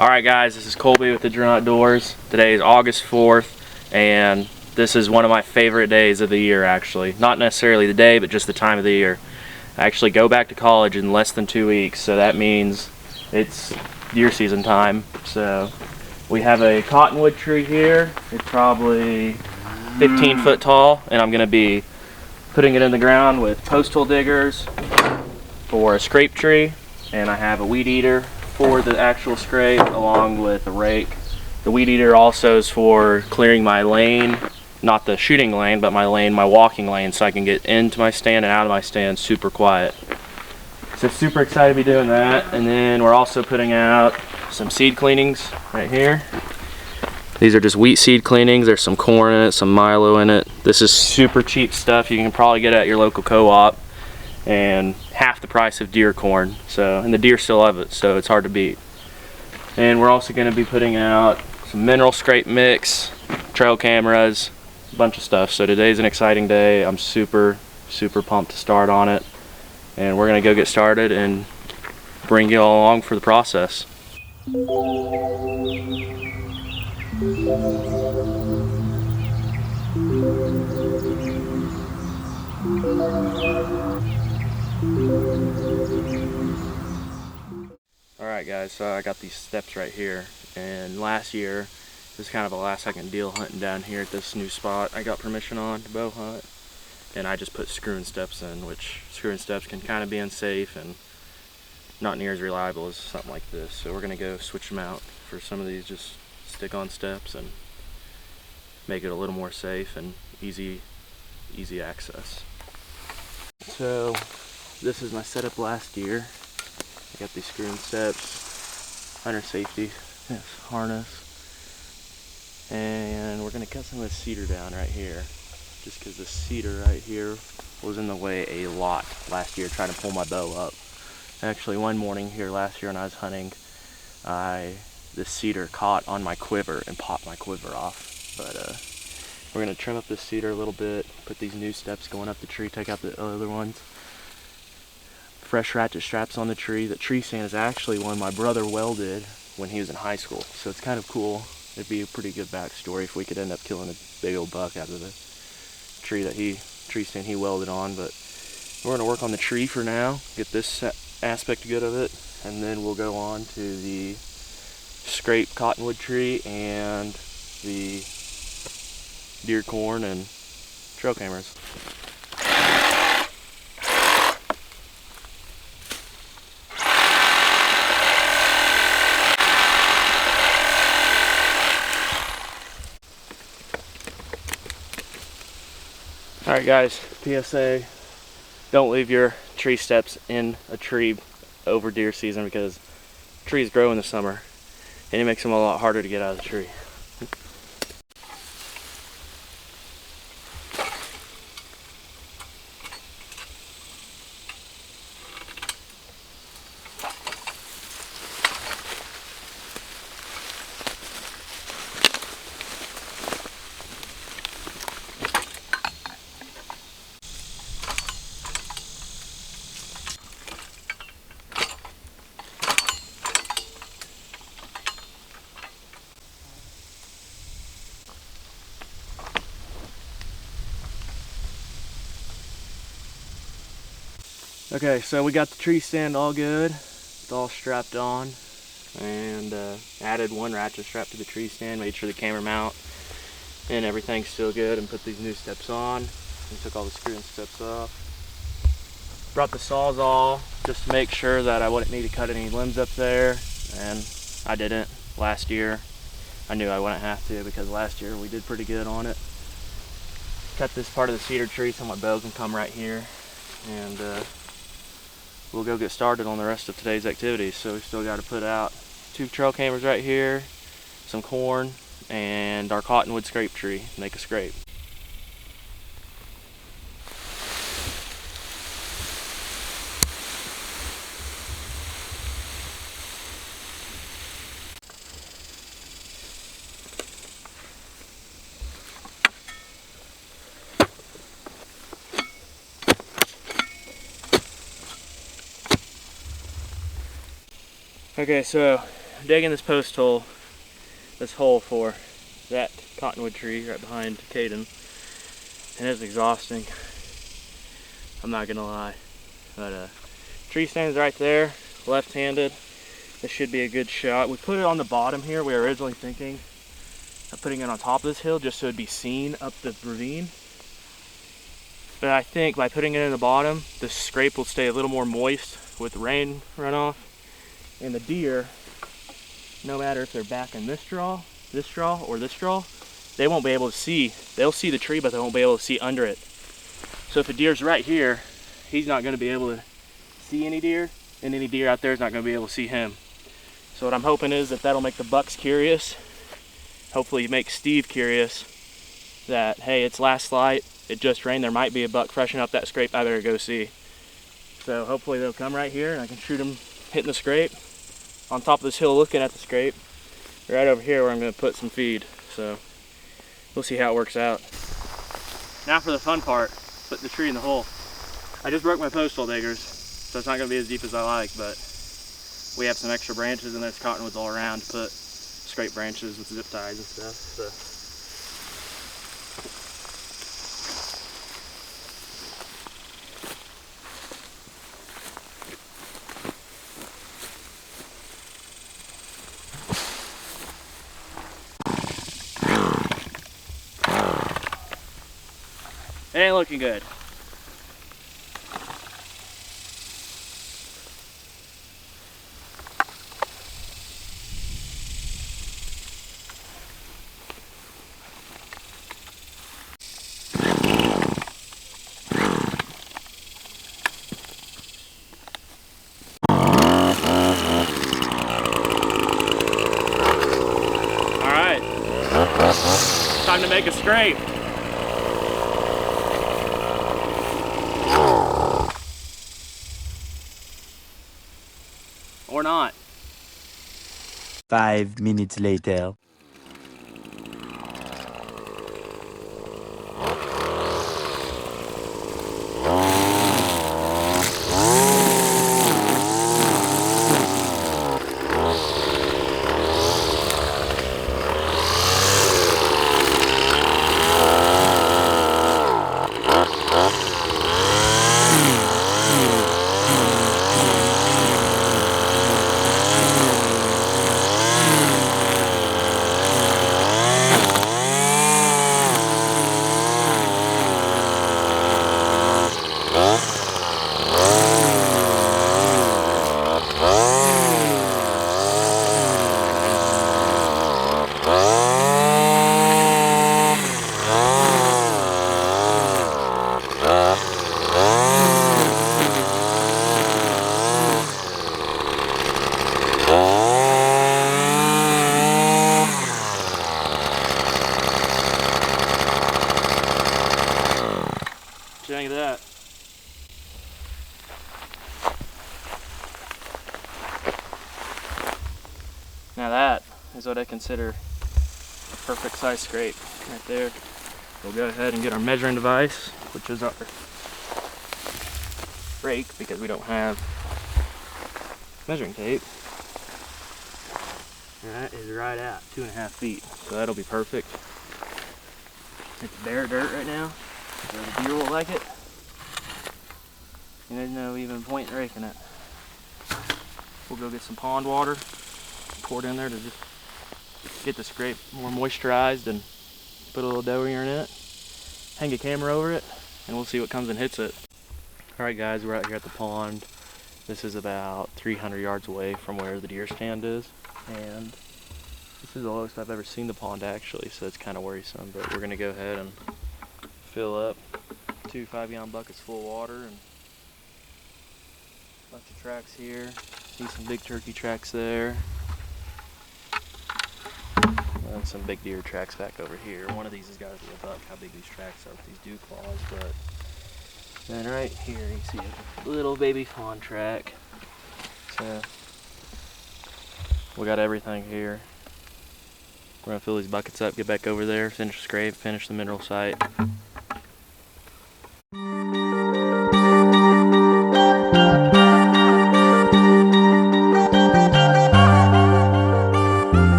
Alright guys, this is Colby with the Drone Outdoors. Today is August 4th and this is one of my favorite days of the year actually. Not necessarily the day, but just the time of the year. I actually go back to college in less than 2 weeks, so that means it's deer season time. So we have a cottonwood tree here. It's probably 15 foot tall, and I'm going to be putting it in the ground with post hole diggers for a scrape tree, and I have a weed eater for the actual scrape along with a rake. The weed eater also is for clearing my lane, not the shooting lane, but my lane, my walking lane, so I can get into my stand and out of my stand super quiet. So super excited to be doing that. And then we're also putting out some seed cleanings right here. These are just wheat seed cleanings. There's some corn in it, some milo in it. This is super cheap stuff you can probably get at your local co-op, and half the price of deer corn. So, and the deer still love it, so it's hard to beat. And we're also going to be putting out some mineral scrape mix, trail cameras, a bunch of stuff. So today's an exciting day. I'm super pumped to start on it, and we're going to go get started and bring you all along for the process. Alright guys, so I got these steps right here, and last year it was kind of a last second deal hunting down here at this new spot I got permission on to bow hunt, and I just put screw-in steps in, which screw-in steps can kind of be unsafe and not near as reliable as something like this. So we're going to go switch them out for some of these just stick-on steps and make it a little more safe and easy access. So this is my setup last year. I got these screw-in steps, hunter safety harness, and we're going to cut some of this cedar down right here, just because the cedar right here was in the way a lot last year trying to pull my bow up. Actually, one morning here last year when I was hunting, this cedar caught on my quiver and popped my quiver off. But we're going to trim up this cedar a little bit, put these new steps going up the tree, take out the other ones. Fresh ratchet straps on the tree. The tree stand is actually one my brother welded when he was in high school, so it's kind of cool. It'd be a pretty good backstory if we could end up killing a big old buck out of the tree stand he welded on. But we're going to work on the tree for now, get this aspect good of it, and then we'll go on to the scrape cottonwood tree and the deer corn and trail cameras. Alright guys, PSA, don't leave your tree steps in a tree over deer season, because trees grow in the summer and it makes them a lot harder to get out of the tree. Okay, so we got the tree stand all good. It's all strapped on, and added one ratchet strap to the tree stand, made sure the camera mount and everything's still good, and put these new steps on and took all the screw-in steps off. Brought the Sawzall just to make sure that I wouldn't need to cut any limbs up there, and I didn't last year. I knew I wouldn't have to, because last year we did pretty good on it. Cut this part of the cedar tree so my bow can come right here, and we'll go get started on the rest of today's activities. So we still got to put out 2 trail cameras right here, some corn, and our cottonwood scrape tree, make a scrape. Okay, so digging this post hole, this hole for that cottonwood tree right behind Caden, and it's exhausting. I'm not gonna lie, but tree stands right there, left-handed. This should be a good shot. We put it on the bottom here. We were originally thinking of putting it on top of this hill just so it'd be seen up the ravine. But I think by putting it in the bottom, the scrape will stay a little more moist with rain runoff. And the deer, no matter if they're back in this draw, or this draw, they won't be able to see. They'll see the tree, but they won't be able to see under it. So if a deer's right here, he's not going to be able to see any deer, and any deer out there is not going to be able to see him. So what I'm hoping is that that'll make the bucks curious. Hopefully make Steve curious that, hey, it's last light, it just rained, there might be a buck freshen up that scrape, I better go see. So hopefully they'll come right here and I can shoot them hitting the scrape on top of this hill looking at the scrape. Right over here where I'm going to put some feed. So we'll see how it works out. Now for the fun part, putting the tree in the hole. I just broke my post hole diggers, so it's not going to be as deep as I like, but we have some extra branches and there's cottonwoods all around to put scrape branches with zip ties and stuff. So. It ain't looking good. All right, time to make a scrape. Or not. 5 minutes later. Think of that. Now that is what I consider a perfect size scrape right there. We'll go ahead and get our measuring device, which is our rake because we don't have measuring tape. And that is right at 2.5 feet, so that'll be perfect. It's bare dirt right now, so the deer will like it. And there's no even point in raking it. We'll go get some pond water, pour it in there to just get the scrape more moisturized and put a little dough in it. Hang a camera over it, and we'll see what comes and hits it. Alright guys, we're out here at the pond. This is about 300 yards away from where the deer stand is. And this is the lowest I've ever seen the pond actually, so it's kind of worrisome. But we're going to go ahead and fill up 2 5-gallon buckets full of water and bunch of tracks here. See some big turkey tracks there. And some big deer tracks back over here. One of these has got to be a buck, how big these tracks are with these dew claws. But then right here you see a little baby fawn track. So we got everything here. We're gonna fill these buckets up, get back over there, finish the scrape, finish the mineral site.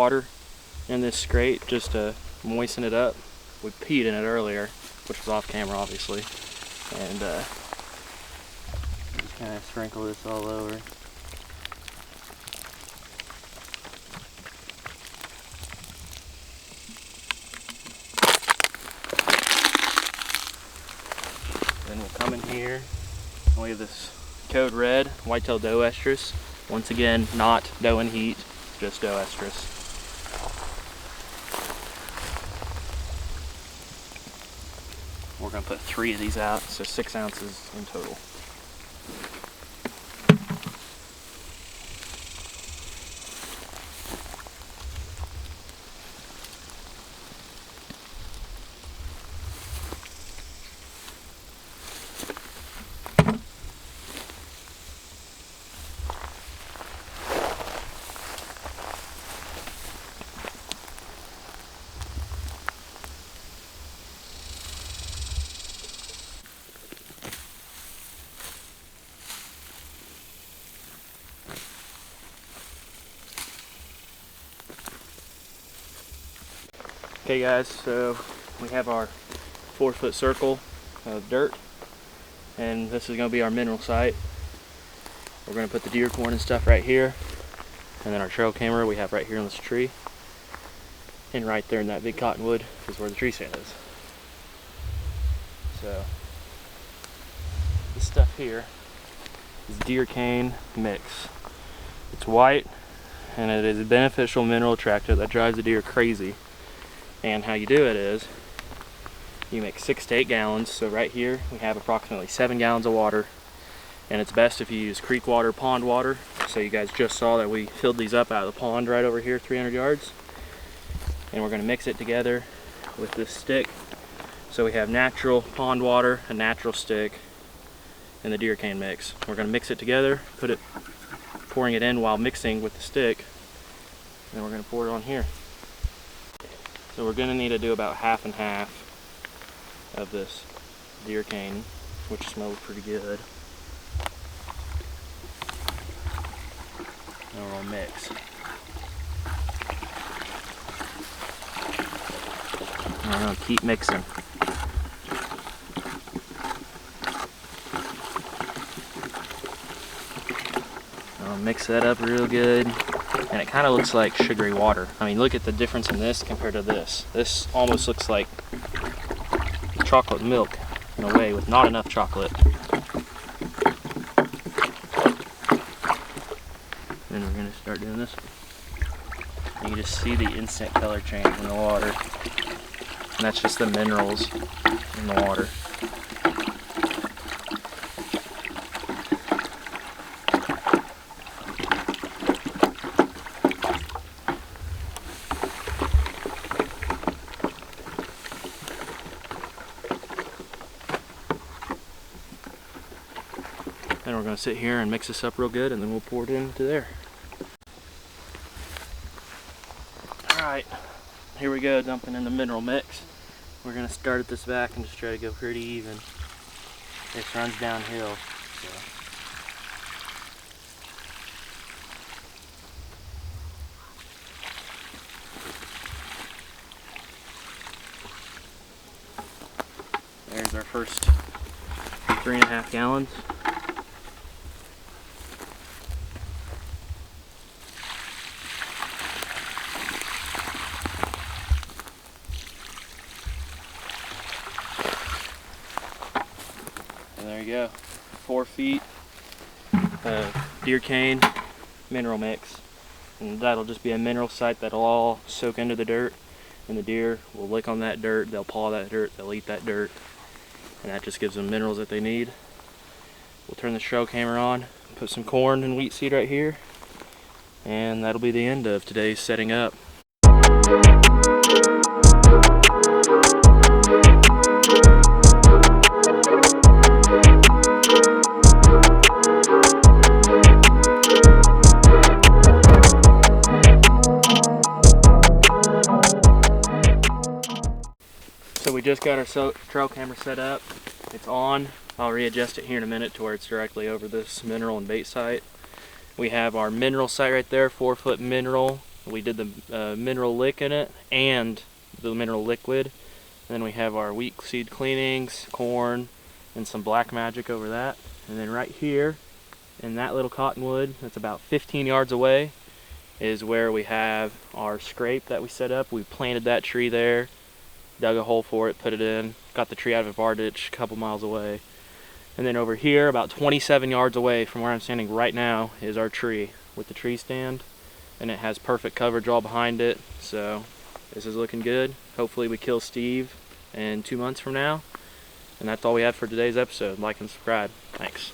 water in this scrape just to moisten it up. We peed in it earlier, which was off camera obviously, and just kind of sprinkle this all over. Then we'll come in here and we have this Code Red whitetail doe estrus. Once again, not doe in heat, just doe estrus. We're going to put 3 of these out, so 6 ounces in total. Okay guys, so we have our 4-foot circle of dirt, and this is going to be our mineral site. We're going to put the deer corn and stuff right here, and then our trail camera we have right here in this tree, and right there in that big cottonwood is where the tree stand is. So this stuff here is deer cane mix. It's white and it is a beneficial mineral attractant that drives the deer crazy. And how you do it is you make 6 to 8 gallons. So right here we have approximately 7 gallons of water, and it's best if you use creek water, pond water. So you guys just saw that we filled these up out of the pond right over here 300 yards, and we're going to mix it together with this stick. So we have natural pond water, a natural stick, and the deer cane mix. We're going to mix it together, pouring it in while mixing with the stick, and then we're going to pour it on here. So we're going to need to do about half and half of this deer cane, which smells pretty good. And we're going to mix. And we're going to keep mixing. I'll mix that up real good. And it kind of looks like sugary water. I mean, look at the difference in this compared to this. This almost looks like chocolate milk in a way, with not enough chocolate. Then we're going to start doing this. You can just see the instant color change in the water. And that's just the minerals in the water. Then we're going to sit here and mix this up real good, and then we'll pour it into there. Alright, here we go, dumping in the mineral mix. We're going to start at this back and just try to go pretty even. It runs downhill. So. There's our first 3.5 gallons. And there you go, 4 feet of deer cane mineral mix. And that'll just be a mineral site that'll all soak into the dirt, and the deer will lick on that dirt, they'll paw that dirt, they'll eat that dirt, and that just gives them minerals that they need. We'll turn the trail camera on, put some corn and wheat seed right here, and that'll be the end of today's setting up. So we just got our trail camera set up. It's on. I'll readjust it here in a minute to where it's directly over this mineral and bait site. We have our mineral site right there, 4-foot mineral We did the mineral lick in it and the mineral liquid. And then we have our wheat seed cleanings, corn, and some black magic over that. And then right here in that little cottonwood that's about 15 yards away is where we have our scrape that we set up. We planted that tree there, dug a hole for it, put it in, got the tree out of our ditch a couple miles away. And then over here, about 27 yards away from where I'm standing right now, is our tree with the tree stand. And it has perfect coverage all behind it. So this is looking good. Hopefully we kill Steve in 2 months from now. And that's all we have for today's episode. Like and subscribe. Thanks.